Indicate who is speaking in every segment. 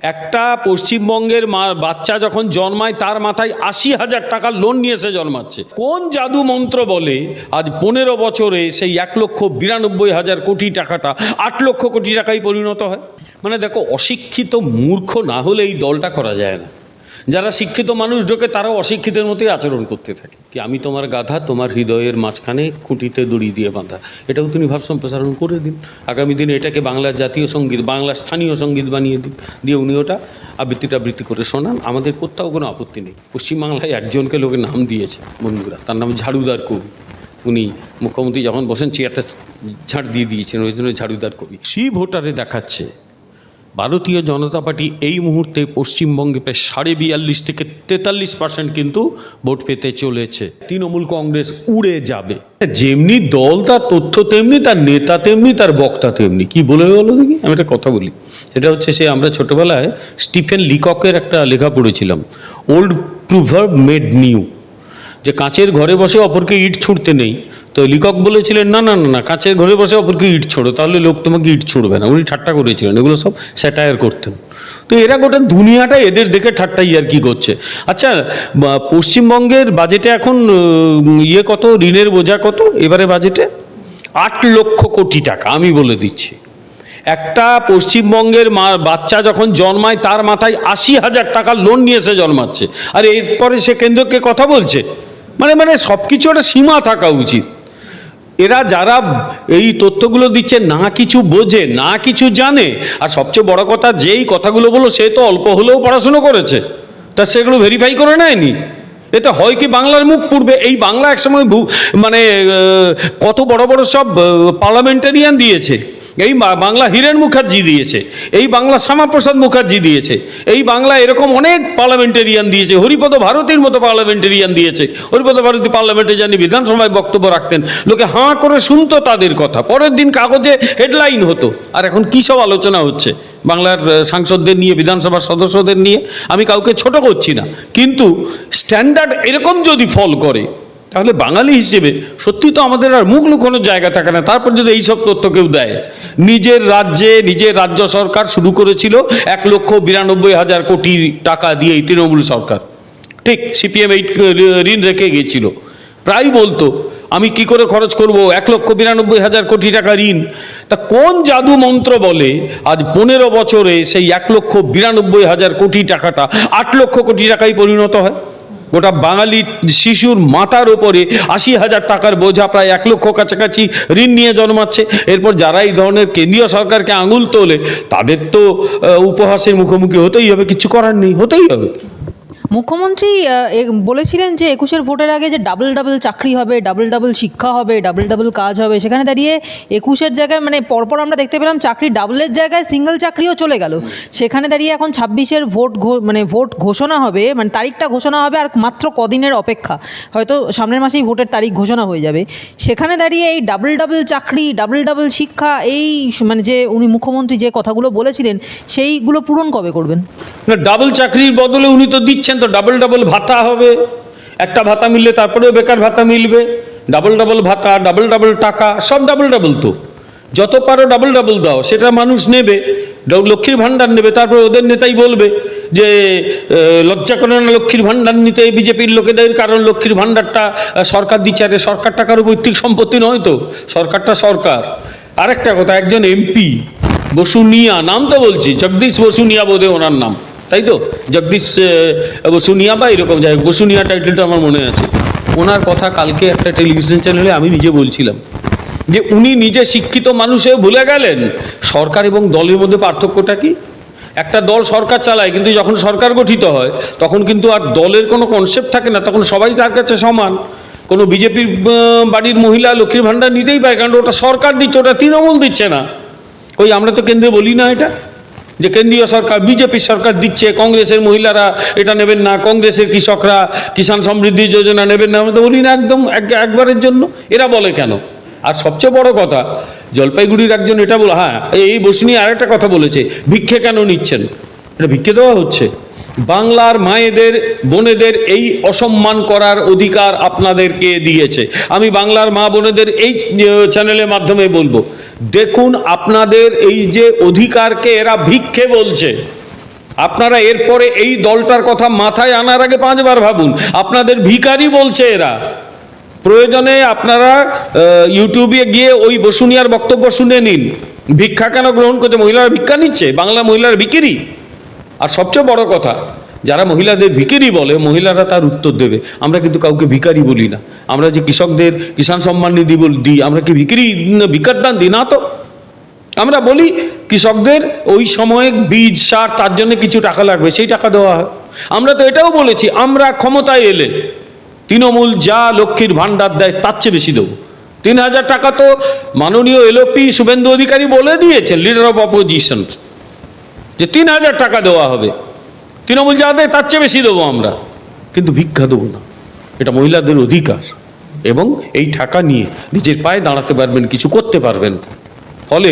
Speaker 1: একটা পশ্চিমবঙ্গের বাচ্চা যখন জন্মায় তার মাথায় ৮০,০০০ টাকার লোন নিয়ে এসে জন্মাচ্ছে। কোন জাদু মন্ত্র বলে আজ ১৫ বছরে সেই ১,৯২,০০০ কোটি টাকাটা ৮ লক্ষ কোটি টাকায় পরিণত হয়? মানে দেখো, অশিক্ষিত মূর্খ না হলে এই দলটা করা যায় না। যারা শিক্ষিত মানুষ ঢোকে তারাও অশিক্ষিতের মতোই আচরণ করতে থাকে। কি আমি তোমার গাধা, তোমার হৃদয়ের মাঝখানে খুঁটিতে দড়ি দিয়ে বাঁধা, এটাও তিনি ভাব সম্প্রসারণ করে দিন। আগামী দিনে এটাকে বাংলার জাতীয় সঙ্গীত, বাংলার স্থানীয় সঙ্গীত বানিয়ে দিন, দিয়ে উনি ওটা আবৃত্তি করে শোনান। আমাদের কোথাও কোনো আপত্তি নেই। পশ্চিমবাংলায় একজনকে লোকের নাম দিয়েছে বন্ধুরা, তার নাম ঝাড়ুদার কবি। উনি মুখ্যমন্ত্রী যখন বসেন চেয়ারটা ঝাড় দিয়ে দিয়েছেন, ওই জন্য ঝাড়ুদার কবি। সেই ভোটারে দেখাচ্ছে ভারতীয় জনতা পার্টি এই মুহূর্তে পশ্চিমবঙ্গে প্রায় 42.5 থেকে 43% কিন্তু ভোট পেতে চলেছে। তৃণমূল কংগ্রেস উড়ে যাবে। যেমনি দল তার তথ্য তেমনি তার নেতা তেমনি তার বক্তা তেমনি। কি বলে বলো দেখি, আমি একটা কথা বলি। সেটা হচ্ছে, সে আমরা ছোটোবেলায় স্টিফেন লিককের একটা লেখা পড়েছিলাম, ওল্ড প্রুভার্ব মেড নিউ, যে কাঁচের ঘরে বসে অপরকে ইট ছুঁড়তে নেই। তো লিকক বলেছিলেন না না না, কাঁচের ঘরে বসে অপরকে ইট ছোড়ো, তাহলে লোক তোমাকে ইট ছুঁড়বে না। উনি ঠাট্টা করেছিলেন, এগুলো সব স্যাটায়ার করতেন। তো এরা গোটা দুনিয়াটা এদের দেখে ঠাট্টাই আর কি করছে। আচ্ছা, পশ্চিমবঙ্গের বাজেটে এখন কত, ঋণের বোঝা কত এবারে বাজেটে? ৮ লক্ষ কোটি টাকা। আমি বলে দিচ্ছি, একটা পশ্চিমবঙ্গের বাচ্চা যখন জন্মায় তার মাথায় ৮০,০০০ টাকার লোন নিয়ে এসে জন্মাচ্ছে, আর এরপরে সে কেন্দ্রকে কথা বলছে। মানে সব কিছু একটা সীমা থাকা উচিত। এরা যারা এই তথ্যগুলো দিচ্ছে না কিছু বোঝে, না কিছু জানে। আর সবচেয়ে বড় কথা, যেই কথাগুলো বলো সে তো অল্প হলেও পড়াশুনো করেছে, তা সেগুলো ভেরিফাই করে নেয়নি। এতে হয় কি, বাংলার মুখ পুড়বে। এই বাংলা একসময় মানে কত বড় বড় সব পার্লামেন্টারিয়ান দিয়েছে। এই বাংলা হীরেন মুখার্জি দিয়েছে, এই বাংলা শ্যামাপ্রসাদ মুখার্জি দিয়েছে, এই বাংলা এরকম অনেক পার্লামেন্টেরিয়ান দিয়েছে। হরিপদ ভারতীর মতো পার্লামেন্টেরিয়ান দিয়েছে। হরিপদ ভারতী পার্লামেন্টে জানি বিধানসভায় বক্তব্য রাখতেন, লোকে হাঁ করে শুনতো তাদের কথা, পরের দিন কাগজে হেডলাইন হতো। আর এখন কী সব আলোচনা হচ্ছে বাংলার সাংসদদের নিয়ে, বিধানসভার সদস্যদের নিয়ে। আমি কাউকে ছোট করছি না, কিন্তু স্ট্যান্ডার্ড এরকম যদি ফল করে, তাহলে বাঙালি হিসেবে সত্যি তো আমাদের আর মুখ লুকোনোর জায়গা থাকে না। তারপর যদি এইসব তথ্য কেউ দেয়, নিজের রাজ্যে নিজের রাজ্য সরকার শুরু করেছিল ১,৯২,০০০ কোটি টাকা দিয়ে এই তৃণমূল সরকার। ঠিক, সিপিএম এই ঋণ রেখে গিয়েছিল। প্রায় বলতো, আমি কি করে খরচ করব ১,৯২,০০০ কোটি টাকা ঋণ। তা কোন জাদু মন্ত্র বলে আজ ১৫ বছরে সেই ১,৯২,০০০ কোটি টাকাটা ৮ লক্ষ কোটি টাকায় পরিণত হয়? গোটা বাঙালি শিশুর মাথার ওপরে ৮০,০০০ টাকার বোঝা, প্রায় ১ লক্ষ কাছাকাছি ঋণ নিয়ে জন্মাচ্ছে। এরপর যারা এই ধরনের কেন্দ্রীয় সরকারকে আঙুল তোলে, তাদের তো উপহাসের মুখোমুখি হতেই হবে, কিছু করার নেই, হতেই হবে।
Speaker 2: মুখ্যমন্ত্রী বলেছিলেন যে ২১-এর ভোটের আগে যে ডাবল চাকরি হবে, ডাবল শিক্ষা হবে, ডাবল কাজ হবে। সেখানে দাঁড়িয়ে ২১-এর জায়গায় মানে পরপর আমরা দেখতে পেলাম চাকরি ডাবলের জায়গায় সিঙ্গেল চাকরিও চলে গেল। সেখানে দাঁড়িয়ে এখন ২৬-এর ভোট ঘোষণা হবে, মানে তারিখটা ঘোষণা হবে, আর মাত্র কদিনের অপেক্ষা, হয়তো সামনের মাসেই ভোটের তারিখ ঘোষণা হয়ে যাবে। সেখানে দাঁড়িয়ে এই ডাবল চাকরি, ডাবল শিক্ষা, এই মানে যে উনি মুখ্যমন্ত্রী যে কথাগুলো বলেছিলেন সেইগুলো পূরণ কবে করবেন?
Speaker 1: না, ডাবল চাকরির বদলে উনি তো দিচ্ছেন তো ডাবল ভাতা হবে। একটা ভাতা মিললে তারপরেও বেকার ভাতা মিলবে। ডাবল ভাতা, ডাবল টাকা, সব ডাবল তো। যত পারো ডাবল দাও, সেটা মানুষ নেবে। লক্ষ্মীর ভাণ্ডার নেবে, তারপর ওদের নেতাই বলবে যে লজ্জা করে না লক্ষ্মীর ভাণ্ডার নিতে বিজেপির লোকেদের, কারণ লক্ষ্মীর ভাণ্ডারটা সরকার দিচ্ছে। আরে সরকার টাকার পৈতৃক সম্পত্তি নয় তো, সরকারটা সরকার। আরেকটা কথা, একজন এমপি বসুনিয়া, নাম তো বলছি, জগদীশ বসুনিয়া বোধে ওনার নাম, তাই তো? জগদীশ বসুনিয়া বা এরকম, যাই হোক, বসুনিয়া টাইটেলটা আমার মনে আছে। ওনার কথা কালকে একটা টেলিভিশন চ্যানেলে আমি নিজে বলছিলাম যে উনি নিজে শিক্ষিত মানুষেও ভুলে গেলেন সরকার এবং দলের মধ্যে পার্থক্যটা কি। একটা দল সরকার চালায়, কিন্তু যখন সরকার গঠিত হয় তখন কিন্তু আর দলের কোনো কনসেপ্ট থাকে না, তখন সবাই তার কাছে সমান। কোনো বিজেপির বাড়ির মহিলা লক্ষ্মীর ভাণ্ডার নিতেই পারে, কারণ ওটা সরকার দিচ্ছে, ওটা তৃণমূল দিচ্ছে না। কই, আমরা তো কেন্দ্রে বলি না এটা, যে কেন্দ্রীয় সরকার, বিজেপির সরকার দিচ্ছে, কংগ্রেসের মহিলারা এটা নেবেন না, কংগ্রেসের কৃষকরা কিষাণ সমৃদ্ধি যোজনা নেবেন না, আমরা তো বলি না একদম একবারের জন্য। এরা বলে কেন? আর সবচেয়ে বড় কথা, জলপাইগুড়ির একজন এটা বলে, হ্যাঁ এই বসুনি আরেকটা কথা বলেছে, ভিক্ষে কেন নিচ্ছেন? এটা ভিক্ষে দেওয়া হচ্ছে। বাংলার মায়েদের বোনেদের এই অসম্মান করার অধিকার আপনাদেরকে দিয়েছে। আমি বাংলার মা বোনেদের এই চ্যানেলের মাধ্যমে বলবো, দেখুন আপনাদের এই যে অধিকারকে এরা ভিক্ষে বলছে, আপনারা এরপরে এই দলটার কথা মাথায় আনার আগে 5 বার ভাবুন। আপনাদের ভিখারি বলছে এরা। প্রয়োজনে আপনারা ইউটিউবে গিয়ে ওই বসুনিয়ার বক্তব্য শুনে নিন। ভিক্ষা কেন গ্রহণ করছে? মহিলারা ভিক্ষা নিচ্ছে? বাংলা মহিলার ভিখিরি? আর সবচেয়ে বড় কথা, যারা মহিলাদের ভিখিরি বলে, মহিলারা তার উত্তর দেবে। আমরা কিন্তু কাউকে ভিখারি বলি না। আমরা যে কৃষকদের কিষাণ সম্মান নিধি দিই, আমরা কি ভিখিরি ভিক্ষার দান দিই? না তো। আমরা বলি কৃষকদের ওই সময়ে বীজ সার তার জন্য কিছু টাকা লাগবে, সেই টাকা দেওয়া হয়। আমরা তো এটাও বলেছি, আমরা ক্ষমতায় এলে তৃণমূল যা লক্ষ্মীর ভাণ্ডার দেয় তার চেয়ে বেশি দেবো। 3000 টাকা তো মাননীয় এলওপি শুভেন্দু অধিকারী বলে দিয়েছেন, লিডার অফ অপোজিশন, যে 3000 টাকা দেওয়া হবে। তৃণমূল যা দেয় তার চেয়ে বেশি দেবো আমরা, কিন্তু ভিক্ষা দেবো না। এটা মহিলাদের অধিকার, এবং এই টাকা নিয়ে নিজের পায়ে দাঁড়াতে পারবেন, কিছু করতে পারবেন। ফলে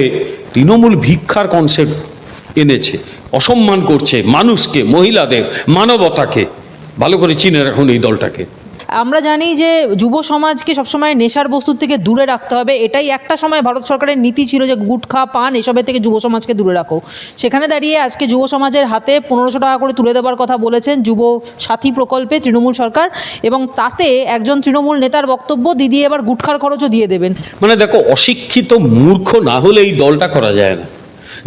Speaker 1: তৃণমূল ভিক্ষার কনসেপ্ট এনেছে, অসম্মান করছে মানুষকে, মহিলাদের, মানবতাকে। ভালো করে চিনে রাখুন এই দলটাকে।
Speaker 2: আমরা জানি যে যুব সমাজকে সবসময় নেশার বস্তুর থেকে দূরে রাখতে হবে। এটাই একটা সময় ভারত সরকারের নীতি ছিল যে গুটখা পান এসবের থেকে যুব সমাজকে দূরে রাখো। সেখানে দাঁড়িয়ে আজকে যুব সমাজের হাতে 1500 টাকা করে তুলে দেওয়ার কথা বলেছেন যুব সাথী প্রকল্পে তৃণমূল সরকার, এবং তাতে একজন তৃণমূল নেতার বক্তব্য, দিদি এবার গুটখার খরচও দিয়ে দেবেন।
Speaker 1: মানে দেখো, অশিক্ষিত মূর্খ না হলে এই দলটা করা যায় না।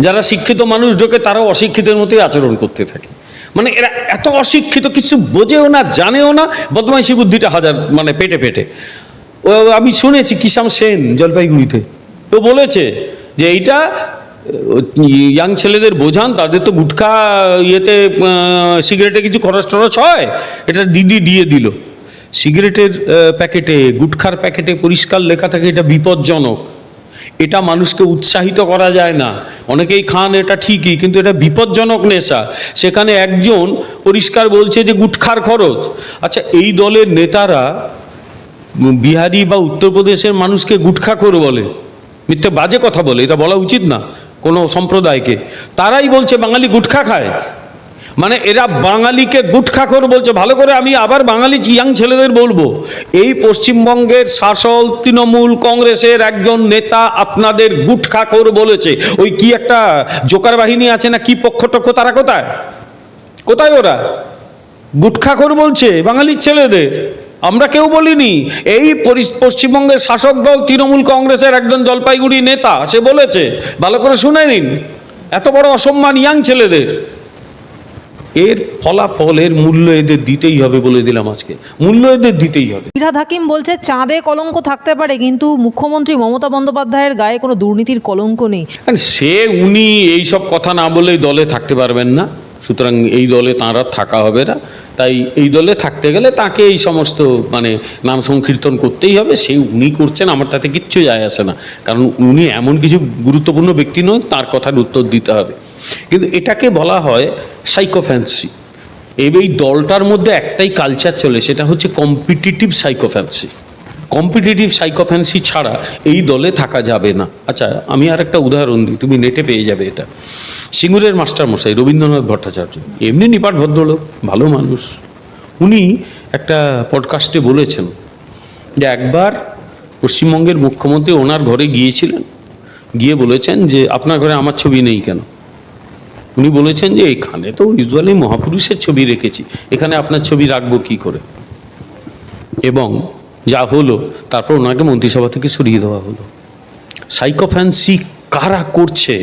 Speaker 1: যারা শিক্ষিত মানুষ ঢোকে তারাও অশিক্ষিতের মতোই আচরণ করতে থাকে। মানে এরা এত অশিক্ষিত, কিছু বোঝেও না, জানেও না, বদমাইশি বুদ্ধিটা হাজার, মানে পেটে পেটে। আমি শুনেছি কিষাম সেন জলপাইগুড়িতে তো বলেছে যে এইটা ইয়াং ছেলেদের বোঝান, তাদের তো গুটখা ইয়েতে সিগারেটে কিছু খরচ টরচ হয়, এটা দিদি দিয়ে দিল। সিগারেটের প্যাকেটে, গুটখার প্যাকেটে পরিষ্কার লেখা থাকে এটা বিপজ্জনক, এটা মানুষকে উৎসাহিত করা যায় না। অনেকেই খান, এটা ঠিকই, কিন্তু এটা বিপজ্জনক নেশা। সেখানে একজন পরিষ্কার বলছে যে গুটখার খরচ। আচ্ছা, এই দলের নেতারা বিহারি বা উত্তরপ্রদেশের মানুষকে গুটখাখোর বলে, মিথ্যে বাজে কথা বলে, এটা বলা উচিত না কোনো সম্প্রদায়কে। তারাই বলছে বাঙালি গুটখা খায়, মানে এরা বাঙালিকে গুটখাখোর বলছে। ভালো করে আমি আবার বাঙালি ইয়াং ছেলেদের বলবো, এই পশ্চিমবঙ্গের শাসক তৃণমূল কংগ্রেসের একজন নেতা আপনাদের গুটখাখোর বলেছে। ওই কি একটা জোকার বাহিনী আছে না, কি পক্ষটক্ষ, তারা কোথায় কোথায়? ওরা গুটখাখোর বলছে বাঙালির ছেলেদের। আমরা কেউ বলিনি, এই পশ্চিমবঙ্গের শাসক দল তৃণমূল কংগ্রেসের একজন জলপাইগুড়ি নেতা সে বলেছে। ভালো করে শুনে নিন, এত বড় অসম্মান ইয়াং ছেলেদের। এর ফলাফল, এর মূল্য এদের দিতেই হবে, বলে দিলাম আজকে, মূল্য এদের দিতেই হবে।
Speaker 2: ফিরহাদ হাকিম বলছে চাঁদে কলঙ্ক থাকতে পারে, কিন্তু মুখ্যমন্ত্রী মমতা বন্দ্যোপাধ্যায়ের গায়ে কোনো দুর্নীতির কলঙ্ক নেই।
Speaker 1: সে উনি এইসব কথা না বলেই দলে থাকতে পারবেন না, সুতরাং এই দলে তাঁরা থাকা হবে না। তাই এই দলে থাকতে গেলে তাকে এই সমস্ত মানে নাম সংকীর্তন করতেই হবে। সে উনি করছেন, আমার তাতে কিচ্ছু যায় আসে না, কারণ উনি এমন কিছু গুরুত্বপূর্ণ ব্যক্তি নয়, তার কথার উত্তর দিতে হবে। কিন্তু এটাকে বলা হয় সাইকোফ্যান্সি। এই দলটার মধ্যে একটাই কালচার চলে, সেটা হচ্ছে কম্পিটিটিভ সাইকোফ্যান্সি। কম্পিটিটিভ সাইকোফ্যান্সি ছাড়া এই দলে থাকা যাবে না। আচ্ছা, আমি আর একটা উদাহরণ দিই, তুমি নেটে পেয়ে যাবে এটা। সিঙ্গুরের মাস্টারমশাই রবীন্দ্রনাথ ভট্টাচার্য, এমনি নিপাট ভদ্রলোক, ভালো মানুষ। উনি একটা পডকাস্টে বলেছেন যে একবার পশ্চিমবঙ্গের মুখ্যমন্ত্রী ওনার ঘরে গিয়েছিলেন, গিয়ে বলেছেন যে আপনার ঘরে আমার ছবি নেই কেন? উনি বলেছেন যে এখানে তো ইউজুয়ালি মহাপুরুষের ছবি রেখেছি, এখানে আপনার ছবি রাখবো কি করে? এবং যা হলো, তারপর ওনাকে মন্ত্রিসভা থেকে সরিয়ে দেওয়া হলো। সাইকোফ্যান্সি কারা করছে,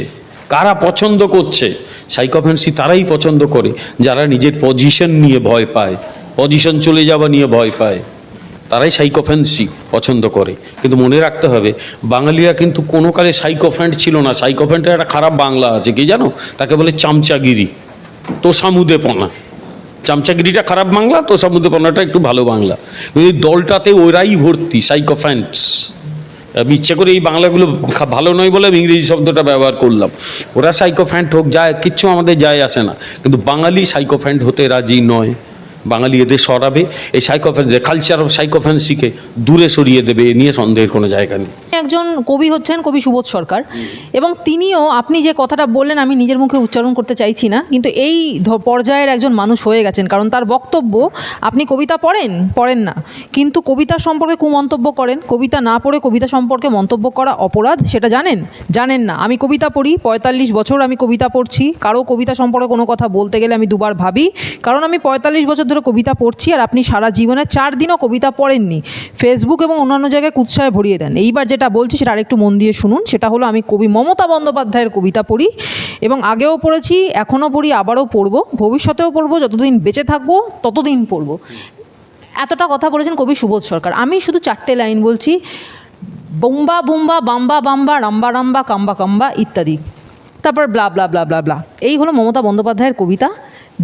Speaker 1: কারা পছন্দ করছে? সাইকোফ্যান্সি তারাই পছন্দ করে যারা নিজের পজিশন নিয়ে ভয় পায়, পজিশন চলে যাওয়া নিয়ে ভয় পায়, তারাই সাইকোফ্যান্সি পছন্দ করে। কিন্তু মনে রাখতে হবে, বাঙালিরা কিন্তু কোনো কালে সাইকোফ্যান্ট ছিল না। সাইকোফ্যান্টের একটা খারাপ বাংলা আছে, কি জানো? তাকে বলে চামচাগিরি, তোষামুদেপনা। চামচাগিরিটা খারাপ বাংলা, তোষামুদেপনাটা একটু ভালো বাংলা। এই দলটাতে ওরাই ভর্তি, সাইকোফ্যান্টস। আমি ইচ্ছে করে এই বাংলাগুলো ভালো নয় বলে আমি ইংরেজি শব্দটা ব্যবহার করলাম। ওরা সাইকোফ্যান্ট হোক, যায় কিচ্ছু আমাদের যায় আসে না, কিন্তু বাঙালি সাইকোফ্যান্ট হতে রাজি নয়। বাঙালি এদের সরাবে, এই সাইকোফ্যান্সি, কালচার অফ সাইকোফ্যান্সিকে দূরে সরিয়ে দেবে, এ নিয়ে সন্দেহের কোনো জায়গা নেই।
Speaker 2: একজন কবি হচ্ছেন কবি সুবোধ সরকার, এবং তিনিও আপনি যে কথাটা বললেন আমি নিজের মুখে উচ্চারণ করতে চাইছি না, কিন্তু এই পর্যায়ের একজন মানুষ হয়ে গেছেন, কারণ তার বক্তব্য আপনি কবিতা পড়েন না, কিন্তু কবিতা সম্পর্কে কুমন্তব্য করেন। কবিতা না পড়ে কবিতা সম্পর্কে মন্তব্য করা অপরাধ, সেটা জানেন না। আমি কবিতা পড়ি, 45 বছর আমি কবিতা পড়ছি। কারো কবিতা সম্পর্কে কোনো কথা বলতে গেলে আমি দুবার ভাবি, কারণ আমি 45 বছর ধরে কবিতা পড়ছি, আর আপনি সারা জীবনে 4 দিনও কবিতা পড়েননি, ফেসবুক এবং অন্যান্য জায়গায় কুৎসায় ভরিয়ে দেন। এইবার যেটা বলছি সেটা আরেকটু মন দিয়ে শুনুন। সেটা হলো আমি কবি মমতা বন্দ্যোপাধ্যায়ের কবিতা পড়ি, এবং আগেও পড়েছি, এখনও পড়ি, আবারও পড়বো, ভবিষ্যতেও পড়বো, যতদিন বেঁচে থাকবো ততদিন পড়বো। এতটা কথা বলেছেন কবি সুবোধ সরকার। আমি শুধু 4টে লাইন বলছি, বোম্বা বুম্বা বাম্বা বাম্বা রাম্বা রাম্বা কাম্বা কাম্বা ইত্যাদি, তারপর ব্লা ব্লা ব্লা ব্লা ব্লা। এই হলো মমতা বন্দ্যোপাধ্যায়ের কবিতা,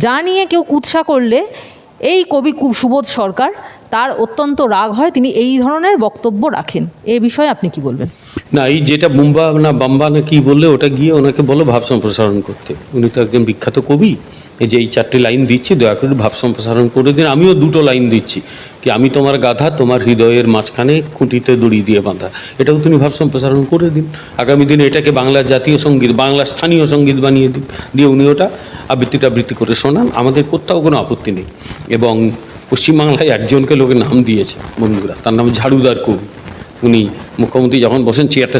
Speaker 2: যা নিয়ে কেউ কুৎসা করলে এই কবি সুবোধ সরকার তার অত্যন্ত রাগ হয়, তিনি এই ধরনের বক্তব্য রাখেন। এ বিষয়ে আপনি কি বলবেন?
Speaker 1: না, এই যেটা বুম্বা না বাম্বা না কি বললে, ওটা গিয়ে ওনাকে বলো ভাব সম্প্রসারণ করতে। উনি তো একজন বিখ্যাত কবি। এই যে এই 4টে লাইন দিচ্ছি, দয়া করে ভাব সম্প্রসারণ করে দিন। আমিও 2টো লাইন দিচ্ছি, কি আমি তোমার গাধা, তোমার হৃদয়ের মাঝখানে খুঁটিতে দড়ি দিয়ে বাঁধা। এটাও তুমি ভাব সম্প্রসারণ করে দিন। আগামী দিনে এটাকে বাংলার জাতীয় সঙ্গীত, বাংলা স্থানীয় সঙ্গীত বানিয়ে দিন, দিয়ে উনি ওটা আবৃত্তি করে শোনান। আমাদের কোথাও কোনো আপত্তি নেই। এবং পশ্চিমবাংলায় একজনকে লোকে নাম দিয়েছে বন্ধুরা, তার নাম ঝাড়ুদার কবি। উনি মুখ্যমন্ত্রী যখন বসেন চেয়ারটা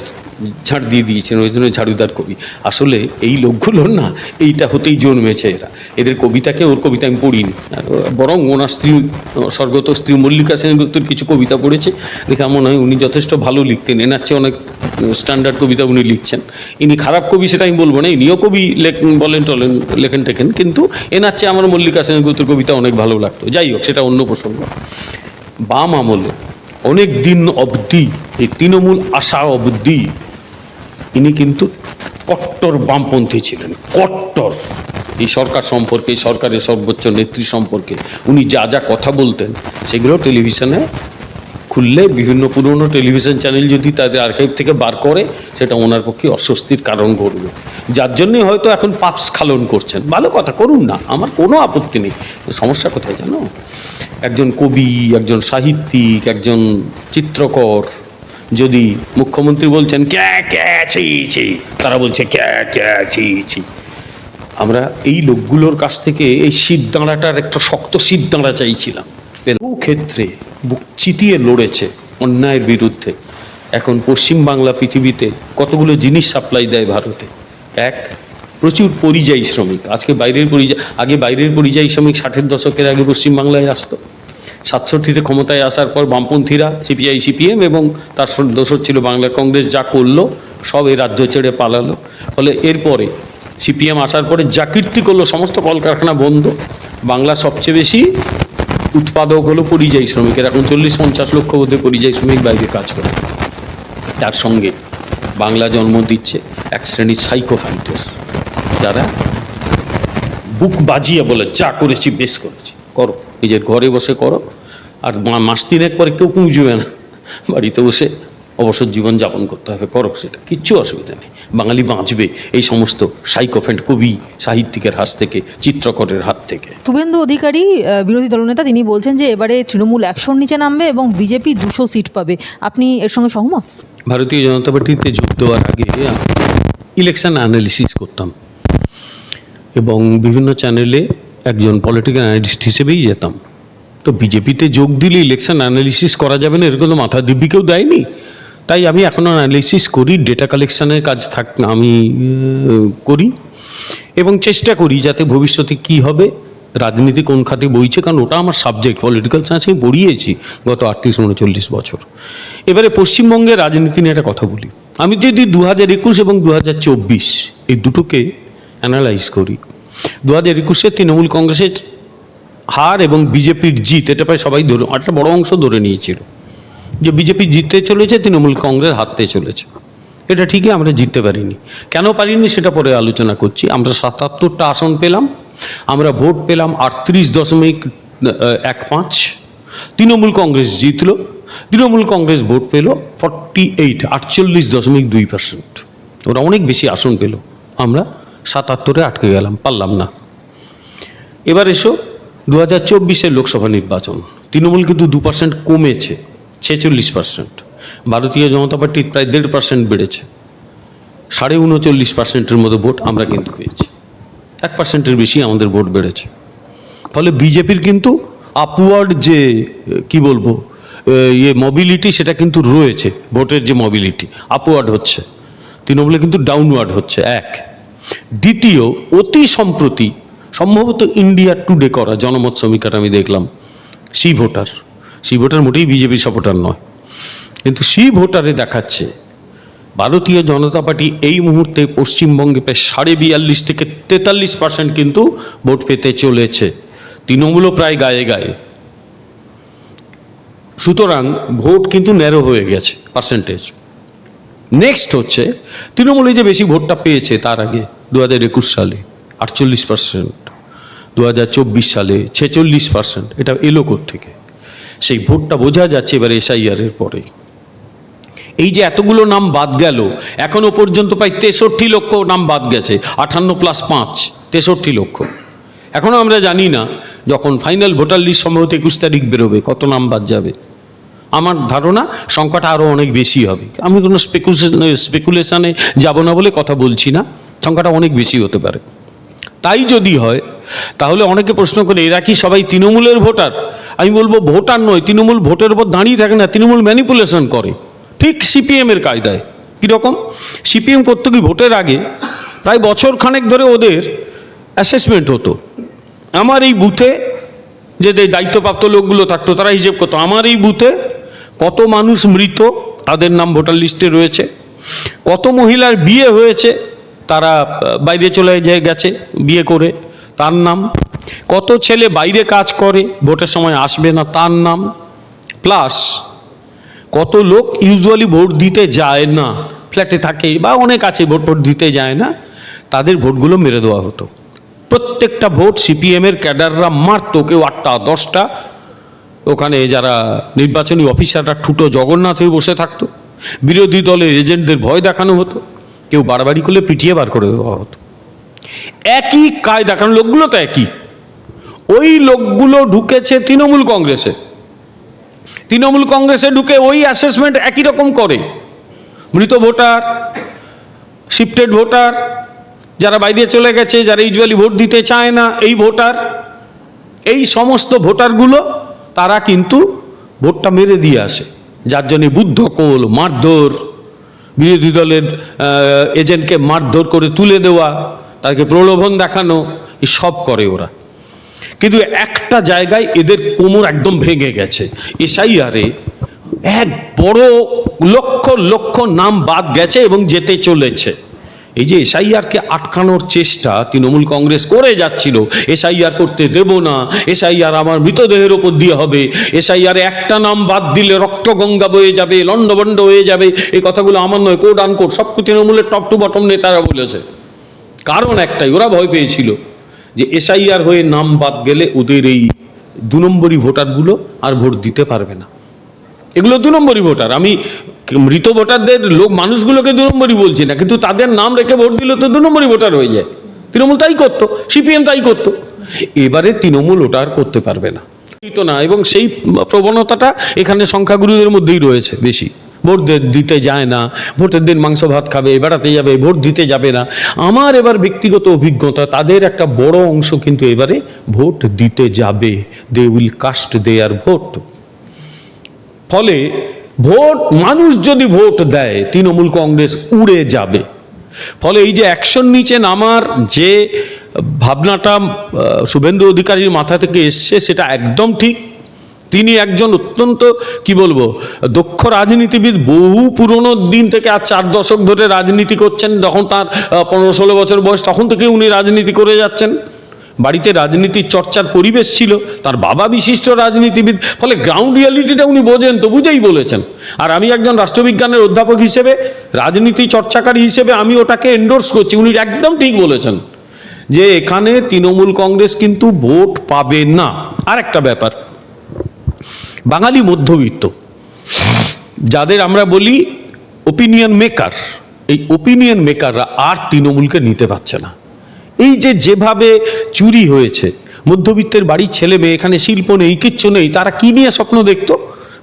Speaker 1: ঝাড় দিয়ে দিয়েছেন, ওই জন্য ঝাড়ুদার কবি। আসলে এই লোকগুলোর না এইটা হতেই জন্মেছে এরা। এদের কবিতাকে, ওর কবিতা আমি পড়িনি, বরং ওনার স্ত্রী, স্বর্গত স্ত্রী মল্লিকা সেনগুপ্তের কিছু কবিতা পড়েছে, দেখে মনে হয় উনি যথেষ্ট ভালো লিখতেন। এনার চেয়ে অনেক স্ট্যান্ডার্ড কবিতা উনি লিখছেন। ইনি খারাপ কবি সেটা আমি বলবো না, ইনিও কবি লেখেন টেখেন, কিন্তু এনার চেয়ে আমার মল্লিকা সেনগুপ্তের কবিতা অনেক ভালো লাগতো। যাই হোক, সেটা অন্য প্রসঙ্গ। বাম আমলে অনেক দিন অবধি, এই তৃণমূল আসা অবধি ইনি কিন্তু কট্টর বামপন্থী ছিলেন, কট্টর। এই সরকার সম্পর্কে, এই সরকারের সর্বোচ্চ নেত্রী সম্পর্কে উনি যা যা কথা বলতেন, সেগুলো টেলিভিশনে খুললে, বিভিন্ন পুরনো টেলিভিশন চ্যানেল যদি তাদের আর্কাইভ থেকে বার করে, সেটা ওনার পক্ষে অস্বস্তির কারণ করবে। যার জন্যই হয়তো এখন পাপ স্খলন করছেন। ভালো কথা, করুন না, আমার কোনো আপত্তি নেই। সমস্যা কোথায় জানো? একজন কবি, একজন সাহিত্যিক, একজন চিত্রকর যদি মুখ্যমন্ত্রী বলছেন ক্যা ক্যা ছি ছি, তারা বলছে ক্যা ক্যা ছি ছি। আমরা এই লোকগুলোর কাছ থেকে এই সিঁধদাঁড়াটার একটা শক্ত সিঁধদাঁড়া চাইছিলাম। বহু ক্ষেত্রে বুক চিতিয়ে লড়েছে অন্যায়ের বিরুদ্ধে। এখন পশ্চিমবাংলা পৃথিবীতে কতগুলো জিনিস সাপ্লাই দেয় ভারতে। এক, প্রচুর পরিযায়ী শ্রমিক। আগে বাইরের পরিযায়ী শ্রমিক 60-এর দশকের আগে পশ্চিমবাংলায় আসতো। 67-তে ক্ষমতায় আসার পর বামপন্থীরা, সিপিআই সিপিএম এবং তার দোসর ছিল বাংলা কংগ্রেস, যা করলো সব এই রাজ্য ছেড়ে পালালো। ফলে এরপরে সিপিএম আসার পরে যা কীর্তি করলো, সমস্ত কলকারখানা বন্ধ। বাংলা সবচেয়ে বেশি উৎপাদক হলো পরিযায়ী শ্রমিকের। এখন 40-50 লক্ষ বোধহয় পরিযায়ী শ্রমিক বাইরে কাজ করে। তার সঙ্গে বাংলা জন্ম দিচ্ছে এক শ্রেণীর সাইকো ফাইটার, যারা বুক বাজিয়ে বলে যা করেছি বেশ করেছি, করো, নিজের ঘরে বসে করো, আর মাস 3 পরে কেউ পুঁজবে না, বাড়িতে বসে অবসর জীবন যাপন করতে হবে, করো, সেটা কিচ্ছু অসুবিধা নেই। বাঙালি বাঁচবে এই সমস্ত সাইকোফ্যান্ট কবি সাহিত্যিকের হাত থেকে, চিত্রকরের হাত থেকে।
Speaker 2: শুভেন্দু অধিকারী, বিরোধী দলনেতা, তিনি বলছেন যে এবারে তৃণমূল 100-র নিচে নামবে এবং বিজেপি 200 সিট পাবে। আপনি এর সঙ্গে সহমত?
Speaker 1: ভারতীয় জনতা পার্টিতে যোগ দেওয়ার আগে ইলেকশন অ্যানালিসিস করতাম এবং বিভিন্ন চ্যানেলে একজন পলিটিক্যাল অ্যানালিস্ট হিসেবেই যেতাম। তো বিজেপিতে যোগ দিলে ইলেকশন অ্যানালিসিস করা যাবে না, এরকম তো মাথা দিব্যি কেউ দেয়নি। তাই আমি এখনও অ্যানালিসিস করি, ডেটা কালেকশানের কাজ আমি করি এবং চেষ্টা করি যাতে ভবিষ্যতে কী হবে, রাজনীতি কোন খাতে বইছে, কারণ ওটা আমার সাবজেক্ট। পলিটিক্যাল সায়েন্স আমি পড়িয়েছি গত 38-39 বছর। এবারে পশ্চিমবঙ্গের রাজনীতি নিয়ে একটা কথা বলি। আমি যদি 2021 এবং 2024 এই দুটোকে অ্যানালাইজ করি, 2021-এ তৃণমূল কংগ্রেসের হার এবং বিজেপির জিত, এটা প্রায় সবাই একটা বড় অংশ ধরে নিয়েছিল যে বিজেপি জিততে চলেছে, তৃণমূল কংগ্রেস হারতে চলেছে। এটা ঠিকই, আমরা জিততে পারিনি। কেন পারিনি সেটা পরে আলোচনা করছি। আমরা 77টা আসন পেলাম, আমরা ভোট পেলাম 38.15। তৃণমূল কংগ্রেস জিতল, তৃণমূল কংগ্রেস ভোট পেল 48.2%। ওরা অনেক বেশি আসন পেল, আমরা 77-এ আটকে গেলাম, পারলাম না। এবার এসো 2024-এর লোকসভা নির্বাচন, তৃণমূল কিন্তু 2% কমেছে, 46%। ভারতীয় জনতা পার্টির প্রায় 1.5% বেড়েছে, 39.5%-এর মতো ভোট আমরা কিন্তু পেয়েছি, 1%-এর বেশি আমাদের ভোট বেড়েছে। ফলে বিজেপির কিন্তু আপওয়ার্ড যে কি বলবো মোবিলিটি সেটা কিন্তু রয়েছে, ভোটের যে মোবিলিটি আপওয়ার্ড হচ্ছে, তৃণমূলে কিন্তু ডাউনওয়ার্ড হচ্ছে। এক, দ্বিতীয়, অতি সম্প্রতি সম্ভবত ইন্ডিয়া টুডে করা জনমত সমীক্ষাটা আমি দেখলাম, সি ভোটার মোটেই বিজেপি সাপোর্টার নয়, কিন্তু সি ভোটারে দেখাচ্ছে ভারতীয় জনতা পার্টি এই মুহূর্তে পশ্চিমবঙ্গে প্রায় 42.5 থেকে 43% কিন্তু ভোট পেতে চলেছে, তৃণমূলও প্রায় গায়ে গায়ে। সুতরাং ভোট কিন্তু ন্যারো হয়ে গেছে পার্সেন্টেজ। নেক্সট হচ্ছে তৃণমূলে যে বেশি ভোটটা পেয়েছে তার আগে 2021 সালে 48%, 2024 সালে 46%, এটা এলো থেকে। সেই ভোটটা বোঝা যাচ্ছে এবার এসআইআরের পরে। এই যে এতগুলো নাম বাদ গেল, এখনো পর্যন্ত প্রায় 63 লক্ষ নাম বাদ গেছে, 58 + 5 63 লক্ষ। এখনো আমরা জানি না যখন ফাইনাল ভোটার লিস্ট সম্ভবত 21 তারিখ বেরোবে কত নাম বাদ যাবে। আমার ধারণা সংখ্যাটা আরও অনেক বেশি হবে। আমি কোনো স্পেকুলেশনে যাব না বলে কথা বলছি না, সংখ্যাটা অনেক বেশি হতে পারে। তাই যদি হয় তাহলে অনেকে প্রশ্ন করে এরা কি সবাই তৃণমূলের ভোটার? আমি বলবো ভোটার নয়, তৃণমূল ভোটের উপর দাঁড়িয়ে থাকে না, তৃণমূল ম্যানিপুলেশন করে, ঠিক সিপিএমের কায়দায়। কীরকম? সিপিএম করতো কি, ভোটের আগে প্রায় বছর খানেক ধরে ওদের অ্যাসেসমেন্ট হতো। আমার এই বুথে যে দায়িত্বপ্রাপ্ত লোকগুলো থাকতো তারা হিসেব করতো আমার এই বুথে কত মানুষ মৃত তাদের নাম ভোটার লিস্টে রয়েছে, কত মহিলার বিয়ে হয়েছে তারা বাইরে চলে গেছে বিয়ে করে তার নাম, কত ছেলে বাইরে কাজ করে ভোটের সময় আসবে না তার নাম, প্লাস কত লোক ইউজুয়ালি ভোট দিতে যায় না, ফ্ল্যাটে থাকে বা অনেক আছে ভোট দিতে যায় না, তাদের ভোটগুলো মেরে দেওয়া হতো। প্রত্যেকটা ভোট সিপিএমের ক্যাডাররা মারতো, কেউ 8টা 10টা, ওখানে যারা নির্বাচনী অফিসাররা ঠুটো জগন্নাথ হয়ে বসে থাকতো, বিরোধী দলের এজেন্টদের ভয় দেখানো হতো, কেউ বাড়াবাড়ি করলে পিটিয়ে বার করে দেওয়া হতো। একই কায়দা, কারণ লোকগুলো তো একই। ওই লোকগুলো ঢুকেছে তৃণমূল কংগ্রেসে ঢুকে ওই অ্যাসেসমেন্ট একই রকম করে। মৃত ভোটার, শিফটেড ভোটার, যারা বাইরে চলে গেছে, যারা ইউজুয়ালি ভোট দিতে চায় না এই ভোটার, এই সমস্ত ভোটারগুলো তারা কিন্তু ভোটটা মেরে দিয়ে আসে, যার জন্যে বুদ্ধকোল, মারধর, বিরোধী দলের এজেন্টকে মারধর করে তুলে দেওয়া, তাকে প্রলোভন দেখানো, এই সব করে ওরা। কিন্তু একটা জায়গায় এদের কোমর একদম ভেঙে গেছে, এসআইআরে এক বড় লক্ষ লক্ষ নাম বাদ গেছে এবং যেতে চলেছে। এই যে এসআইআরকে আটকানোর চেষ্টা তৃণমূল কংগ্রেস করে যাচ্ছিল, এসআইআর করতে দেব না, এসআইআর আমার মৃতদেহের ওপর দিয়ে হবে, এসআইআরে একটা নাম বাদ দিলে রক্তগঙ্গা বয়ে যাবে, লণ্ডভণ্ড হয়ে যাবে, এই কথাগুলো আমার নয়, কোড আনকোড সব তৃণমূলের টপ টু বটম নেতারা বলেছে। কারণ একটাই, ওরা ভয় পেয়েছিল যে এসআইআর হয়ে নাম বাদ গেলে ওদের এই 2 নম্বরই ভোটারগুলো আর ভোট দিতে পারবে না। এগুলো 2 নম্বরই ভোটার, আমি মৃত ভোটারদের মানুষগুলোকে 2 নম্বরই বলছি না, কিন্তু তাদের নাম রেখে ভোট দিলে তো 2 নম্বরই ভোটার হয়ে যায়। তৃণমূল তাই করতো, সিপিএম তাই করতো। এবারে তৃণমূল ওটা আর করতে পারবে না, এবং সেই প্রবণতাটা এখানে সংখ্যাগুরুদের মধ্যেই রয়েছে বেশি। ভোট দিতে যায় না, ভোটের দিন মাংস ভাত খাবে, বেড়াতে যাবে, ভোট দিতে যাবে না। আমার এবার ব্যক্তিগত অভিজ্ঞতা, তাদের একটা বড় অংশ কিন্তু এবারে ভোট দিতে যাবে, they will cast their vote. ফলে ভোট, মানুষ যদি ভোট দেয় তৃণমূল কংগ্রেস উড়ে যাবে। ফলে এই যে অ্যাকশন নিচে নামার যে ভাবনাটা শুভেন্দু অধিকারীর মাথা থেকে এসছে সেটা একদম ঠিক। তিনি একজন অত্যন্ত কি বলবো দক্ষ রাজনীতিবিদ, বহু পুরনো দিন থেকে আজ 4 দশক ধরে রাজনীতি করছেন। যখন তার 15-16 বছর বয়স তখন থেকে উনি রাজনীতি করে যাচ্ছেন, বাড়িতে রাজনীতির চর্চার পরিবেশ ছিল, তার বাবা বিশিষ্ট রাজনীতিবিদ, ফলে গ্রাউন্ড রিয়ালিটিটা উনি বোঝেন, তো বুঝেই বলেছেন। আর আমি একজন রাষ্ট্রবিজ্ঞানের অধ্যাপক হিসেবে, রাজনীতি চর্চাকারী হিসেবে আমি ওটাকে এন্ডোর্স করছি। উনি একদম ঠিক বলেছেন যে এখানে তৃণমূল কংগ্রেস কিন্তু ভোট পাবে না। আর একটা ব্যাপার, বাঙালি মধ্যবিত্ত যাদের আমরা বলি ওপিনিয়ন মেকার, এই ওপিনিয়ন মেকাররা আর তৃণমূলকে নিতে পারছে না। এই যে যেভাবে চুরি হয়েছে, মধ্যবিত্তের বাড়ির ছেলে মেয়ে, এখানে শিল্প নেই, কিচ্ছু নেই, তারা কি নিয়ে স্বপ্ন দেখতো?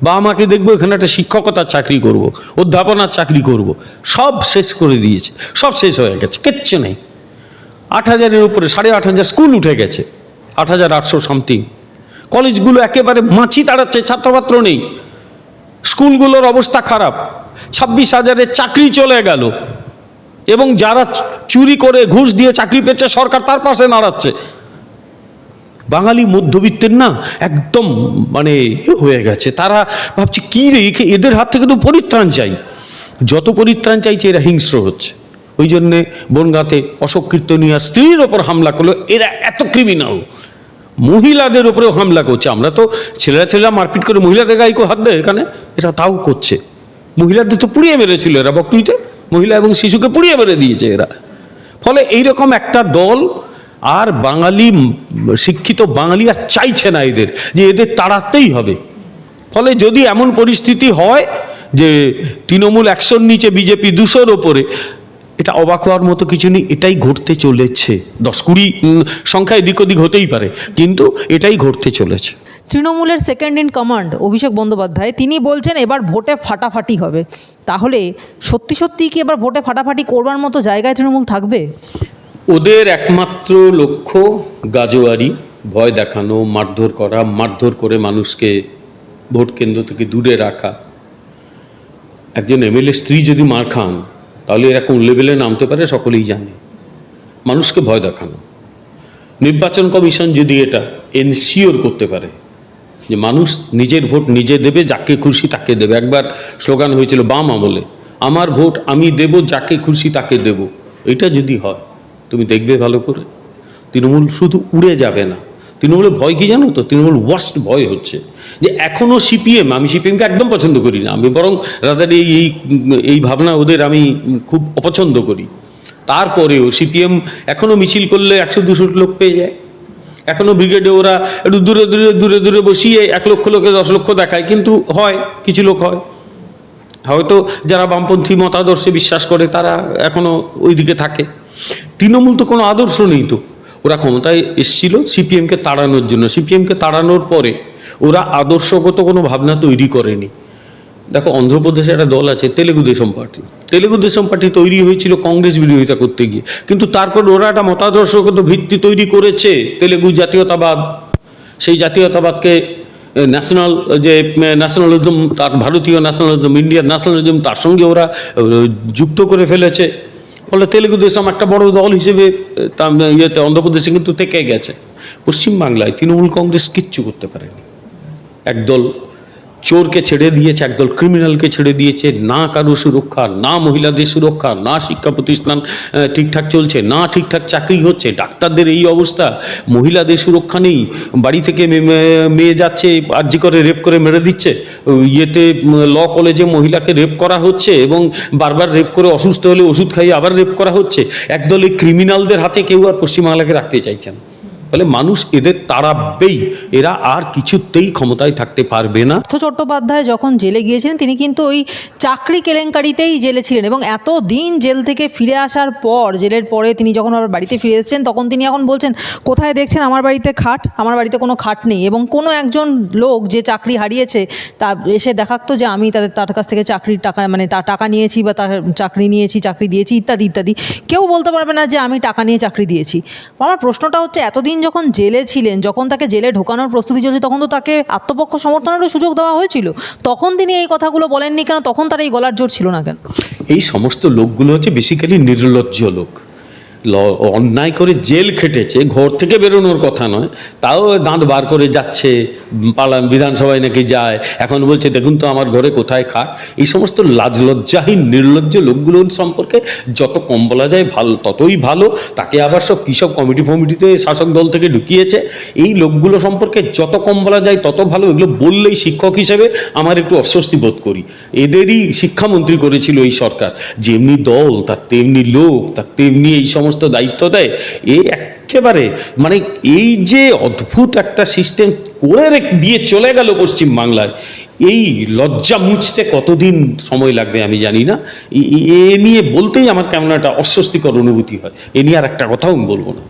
Speaker 1: বা আমাকে দেখবো এখানে একটা শিক্ষকতার চাকরি করব, অধ্যাপনার চাকরি করব, সব শেষ করে দিয়েছে, সব শেষ হয়ে গেছে, কিচ্ছু নেই। 8,000-এর উপরে 8,500 স্কুল উঠে গেছে, 8,800 সামথিং। কলেজগুলো একেবারে মাছি তাড়াচ্ছে, ছাত্রছাত্র নেই, স্কুলগুলোর অবস্থা খারাপ, 26,000-এর চাকরি চলে গেল, এবং যারা চুরি করে ঘুষ দিয়ে চাকরি পেয়েছে সরকার তার পাশে দাঁড়াচ্ছে। বাঙালি মধ্যবিত্তের না একদম মানে হয়ে গেছে, তারা ভাবছে কী রে, এদের হাত থেকে তো পরিত্রাণ চাই। যত পরিত্রাণ চাইছে এরা হিংস্র হচ্ছে। ওই জন্যে বনগাঁতে অশোক কীর্তনিয়া স্ত্রীর ওপর হামলা করলো, এরা এত ক্রিমিনাল। মহিলাদের ওপরেও হামলা করছে। আমরা তো ছেলেরা মারপিট করে মহিলাদের গায়ে কেউ হাত দেয় এখানে, এরা তাও করছে। মহিলাদের তো পুড়িয়ে মেরেছিল এরা বকটুইতে, মহিলা এবং শিশুকে পুড়িয়ে মেরে দিয়েছে এরা। ফলে এইরকম একটা দল, আর বাঙালি শিক্ষিত বাঙালি আর চাইছে না এদের, যে এদের তাড়াতেই হবে। ফলে যদি এমন পরিস্থিতি হয় যে তৃণমূল 100-র নিচে, বিজেপি 200-র ওপরে, এটা অবাক হওয়ার মতো কিছু নেই, এটাই ঘটতে চলেছে। 10-20 সংখ্যায় দিক ওদিক হতেই পারে, কিন্তু এটাই ঘটতে চলেছে।
Speaker 2: তৃণমূলের second in command Abhishek Bandyopadhyay তিনি বলছেন এবার ভোটে ফাটাফাটি হবে। তাহলে সত্যি সত্যি কি এবার ভোটে ফাটাফাটি করবার মতো জায়গায় তৃণমূল থাকবে?
Speaker 1: ওদের একমাত্র লক্ষ্য গাজোয়ারি, ভয় দেখানো, মারধর করা, মারধর করে মানুষকে ভোট কেন্দ্র থেকে দূরে রাখা। একজন এমএলএ স্ত্রী যদি মার খান তাহলে এরা কোন লেভেলে নামতে পারে সকলেই জানে। মানুষকে ভয় দেখানো। নির্বাচন কমিশন যদি এটা এনশিওর করতে পারে যে মানুষ নিজের ভোট নিজে দেবে, যাকে খুশি তাকে দেবে। একবার স্লোগান হয়েছিল বাম আমলে, আমার ভোট আমি দেব, যাকে খুশি তাকে দেব। এটা যদি হয় তুমি দেখবে ভালো করে, তৃণমূল শুধু উড়ে যাবে না। তৃণমূলের ভয় কি জানো তো? তৃণমূল ওয়ার্স্ট ভয় হচ্ছে যে এখনও সিপিএম, আমি সিপিএমকে একদম পছন্দ করি না, আমি বরং রাদার এই ভাবনা ওদের আমি খুব অপছন্দ করি। তারপরেও সিপিএম এখনও মিছিল করলে 100-200 লোক পেয়ে যায়। এখনও ব্রিগেডে ওরা একটু দূরে দূরে দূরে দূরে বসিয়ে 1 লক্ষ লোকে 10 লক্ষ দেখায়, কিন্তু হয়, কিছু লোক হয়। হয়তো যারা বামপন্থী মতাদর্শে বিশ্বাস করে তারা এখনও ওই দিকে থাকে। তৃণমূল তো কোনো আদর্শ নেই, তো ওরা ক্ষমতায় এসেছিল সিপিএমকে তাড়ানোর জন্য। সিপিএমকে তাড়ানোর পরে ওরা আদর্শগত কোনো ভাবনা তৈরি করেনি। দেখো, অন্ধ্রপ্রদেশে একটা দল আছে তেলেগু দেশম পার্টি। তেলেগু দেশম পার্টি তৈরি হয়েছিল কংগ্রেস বিরোধিতা করতে গিয়ে, কিন্তু তারপর ওরা একটা মতাদর্শগত ভিত্তি তৈরি করেছে, তেলেগু জাতীয়তাবাদ। সেই জাতীয়তাবাদকে ন্যাশনাল যে ন্যাশনালিজম, তার ভারতীয় ন্যাশনালিজম, ইন্ডিয়ান ন্যাশনালিজম, তার সঙ্গে ওরা যুক্ত করে ফেলেছে। ফলে তেলেগু দেশম একটা বড় দল হিসেবে ইয়েতে অন্ধ্রপ্রদেশে কিন্তু থেকে গেছে। পশ্চিমবাংলায় তৃণমূল কংগ্রেস কিচ্ছু করতে পারেনি। একদল চোরকে ছেড়ে দিয়েছে, একদল ক্রিমিনালকে ছেড়ে দিয়েছে। না কারো সুরক্ষা, না মহিলাদের সুরক্ষা, না শিক্ষা প্রতিষ্ঠান ঠিকঠাক চলছে, না ঠিকঠাক চাকরি হচ্ছে। ডাক্তারদের এই অবস্থা, মহিলাদের সুরক্ষা নেই। বাড়ি থেকে মেয়ে যাচ্ছে, আর্জি করে রেপ করে মেরে দিচ্ছে। ইয়েতে ল কলেজে মহিলাকে রেপ করা হচ্ছে, এবং বারবার রেপ করে অসুস্থ হলে ওষুধ খাইয়ে আবার রেপ করা হচ্ছে। একদল এই ক্রিমিনালদের হাতে কেউ আর পশ্চিমবাংলাকে রাখতে চাইছে না। ফলে মানুষ এদের তাড়াবেই, এরা আর কিছুতেই ক্ষমতায় থাকতে পারবে না।
Speaker 2: পার্থ চট্টোপাধ্যায় যখন জেলে গিয়েছিলেন তিনি কিন্তু ওই চাকরি কেলেঙ্কারিতেই জেলে ছিলেন, এবং এত দিন জেল থেকে ফিরে আসার পর, জেলের পরে তিনি যখন আবার বাড়িতে ফিরে এসেছেন তখন তিনি এখন বলছেন, কোথায় দেখছেন আমার বাড়িতে খাট? আমার বাড়িতে কোনো খাট নেই। এবং কোনো একজন লোক যে চাকরি হারিয়েছে তা এসে দেখাতো যে আমি তার কাছ থেকে চাকরির টাকা, মানে তার টাকা নিয়েছি বা তার চাকরি নিয়েছি, চাকরি দিয়েছি, ইত্যাদি ইত্যাদি। কেউ বলতে পারবে না যে আমি টাকা নিয়ে চাকরি দিয়েছি। আমার প্রশ্নটা হচ্ছে, এতদিন যখন জেলে ছিলেন, যখন তাকে জেলে ঢোকানোর প্রস্তুতি চলছে, তখন তো তাকে আত্মপক্ষ সমর্থনেরও সুযোগ দেওয়া হয়েছিল। তখন তিনি এই কথাগুলো বলেননি কেন? তখন তার এই গলার জোর ছিল না কেন?
Speaker 1: এই সমস্ত লোকগুলো হচ্ছে বেসিক্যালি নির্লজ্জ লোক। অন্যায় করে জেল খেটেছে, ঘর থেকে বেরোনোর কথা নয়, তাও দাঁত বার করে যাচ্ছে, বিধানসভায় নাকি যায়, এখন বলছে দেখুন তো আমার ঘরে কোথায় খাট। এই সমস্ত লাজলজ্জাহীন নির্লজ্জ লোকগুলো সম্পর্কে যত কম বলা যায় ভালো, ততই ভালো। তাকে আবার সব কী সব কমিটিতে শাসক দল থেকে ঢুকিয়েছে। এই লোকগুলো সম্পর্কে যত কম বলা যায় তত ভালো। এগুলো বললেই শিক্ষক হিসেবে আমার একটু অস্বস্তি বোধ করি। এদেরই শিক্ষামন্ত্রী করেছিল এই সরকার। যেমনি দল তার তেমনি লোক, তার তেমনি এই সমস্ত দায়িত্ব দেয়। এই একেবারে মানে এই যে অদ্ভুত একটা সিস্টেম করে দিয়ে চলে গেল পশ্চিমবাংলায়, এই লজ্জা মুছতে কতদিন সময় লাগবে আমি জানি না। এ নিয়ে বলতেই আমার কেমন একটা অস্বস্তিকর অনুভূতি হয়। এ নিয়ে আর একটা কথাও আমি বলবো না।